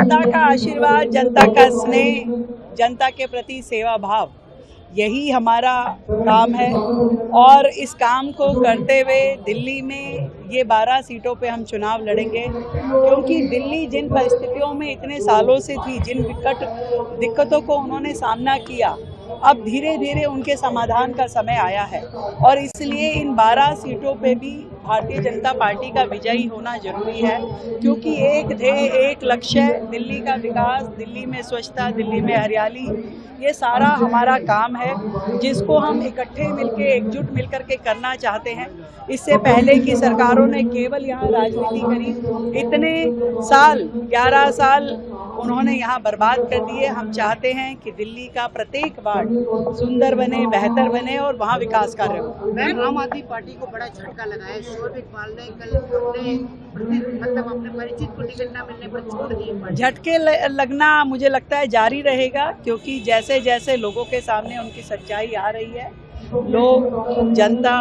जनता का आशीर्वाद, जनता का स्नेह, जनता के प्रति सेवा भाव, यही हमारा काम है। और इस काम को करते हुए दिल्ली में ये 12 सीटों पे हम चुनाव लड़ेंगे, क्योंकि दिल्ली जिन परिस्थितियों में इतने सालों से थी, जिन दिक्कतों को उन्होंने सामना किया, अब धीरे धीरे उनके समाधान का समय आया है। और इसलिए इन 12 सीटों पे भी भारतीय जनता पार्टी का विजयी होना जरूरी है, क्योंकि एक ध्येय, एक लक्ष्य, दिल्ली का विकास, दिल्ली में स्वच्छता, दिल्ली में हरियाली, ये सारा हमारा काम है, जिसको हम इकट्ठे मिलके, एकजुट मिलकर के करना चाहते हैं। इससे पहले की सरकारों ने केवल यहाँ राजनीति करी, इतने साल, 11 साल उन्होंने यहाँ बर्बाद कर दिए। हम चाहते हैं कि दिल्ली का प्रत्येक वार्ड सुंदर बने, बेहतर बने और वहाँ विकास कार्य हो। आम आदमी पार्टी को बड़ा झटका लगा है। शोएब इकबाल ने कल अपने परिचित को टिकट न मिलने पर छोड़ दिए। झटके लगना मुझे लगता है जारी रहेगा, क्योंकि जैसे जैसे लोगों के सामने उनकी सच्चाई आ रही है, लोग, जनता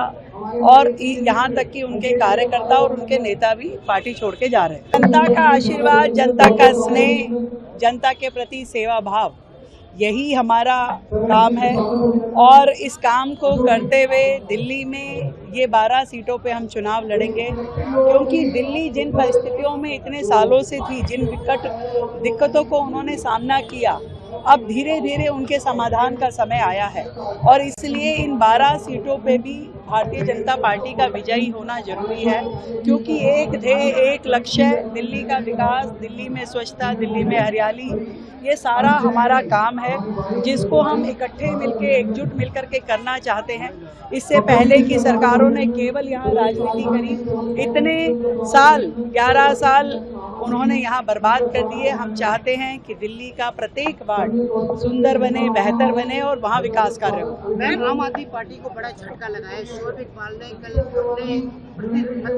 और यहाँ तक कि उनके कार्यकर्ता और उनके नेता भी पार्टी छोड़ के जा रहे हैं। जनता का आशीर्वाद, जनता का स्नेह, जनता के प्रति सेवा भाव, यही हमारा काम है। और इस काम को करते हुए दिल्ली में ये 12 सीटों पे हम चुनाव लड़ेंगे, क्योंकि दिल्ली जिन परिस्थितियों में इतने सालों से थी, जिन दिक्कतों को उन्होंने सामना किया, अब धीरे धीरे उनके समाधान का समय आया है। और इसलिए इन 12 सीटों पे भी भारतीय जनता पार्टी का विजयी होना जरूरी है, क्योंकि एक ध्येय, एक लक्ष्य, दिल्ली का विकास, दिल्ली में स्वच्छता, दिल्ली में हरियाली, ये सारा हमारा काम है, जिसको हम इकट्ठे मिलके, एकजुट मिलकर के करना चाहते हैं। इससे पहले की सरकारों ने केवल यहाँ राजनीति करी, इतने साल, 11 साल उन्होंने यहाँ बर्बाद कर दिए। हम चाहते हैं कि दिल्ली का प्रत्येक वार्ड सुंदर बने, बेहतर बने और वहाँ विकास कार्य हो। आम आदमी पार्टी को बड़ा झटका लगा है। शोएब इकबाल ने कल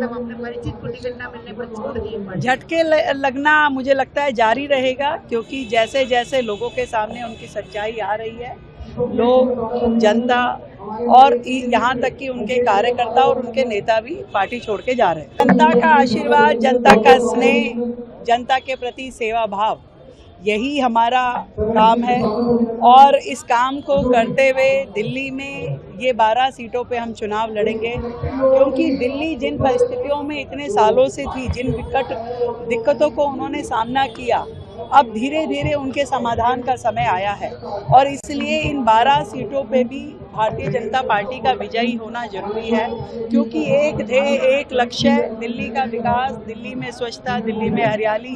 अपने परिचित को टिकट न मिलने पर छोड़ दिए। झटके लगना मुझे लगता है जारी रहेगा, क्योंकि जैसे जैसे लोगों के सामने उनकी सच्चाई आ रही है, लोग, जनता और यहाँ तक कि उनके कार्यकर्ता और उनके नेता भी पार्टी छोड़ के जा रहे हैं। जनता का आशीर्वाद, जनता का स्नेह, जनता के प्रति सेवा भाव, यही हमारा काम है। और इस काम को करते हुए दिल्ली में ये 12 सीटों पे हम चुनाव लड़ेंगे, क्योंकि दिल्ली जिन परिस्थितियों में इतने सालों से थी, जिन दिक्कतों को उन्होंने सामना किया, अब धीरे धीरे उनके समाधान का समय आया है। और इसलिए इन 12 सीटों पे भी भारतीय जनता पार्टी का विजयी होना जरूरी है, क्योंकि एक ध्येय, एक लक्ष्य, दिल्ली का विकास, दिल्ली में स्वच्छता, दिल्ली में हरियाली,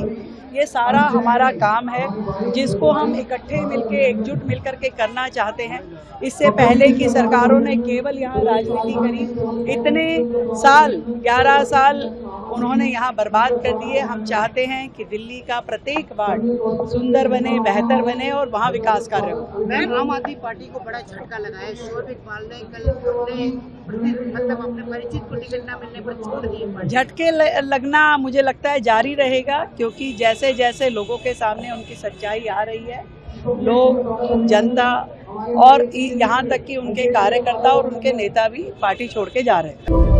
ये सारा हमारा काम है, जिसको हम इकट्ठे मिलके, एकजुट मिलकर के करना चाहते हैं। इससे पहले की सरकारों ने केवल यहाँ राजनीति करी, इतने साल, 11 साल उन्होंने यहाँ बर्बाद कर दिए। हम चाहते हैं कि दिल्ली का प्रत्येक वार्ड सुंदर बने, बेहतर बने और वहाँ विकास कार्य हो। आम आदमी पार्टी को बड़ा झटका लगा है। शोएब इकबाल ने कल अपने परिचित को टिकट न मिलने पर छोड़ दिए। झटके लगना मुझे लगता है जारी रहेगा, क्योंकि जैसे जैसे लोगों के सामने उनकी सच्चाई आ रही है, लोग, जनता और यहाँ तक कि उनके कार्यकर्ता और उनके नेता भी पार्टी छोड़ के जा रहे हैं।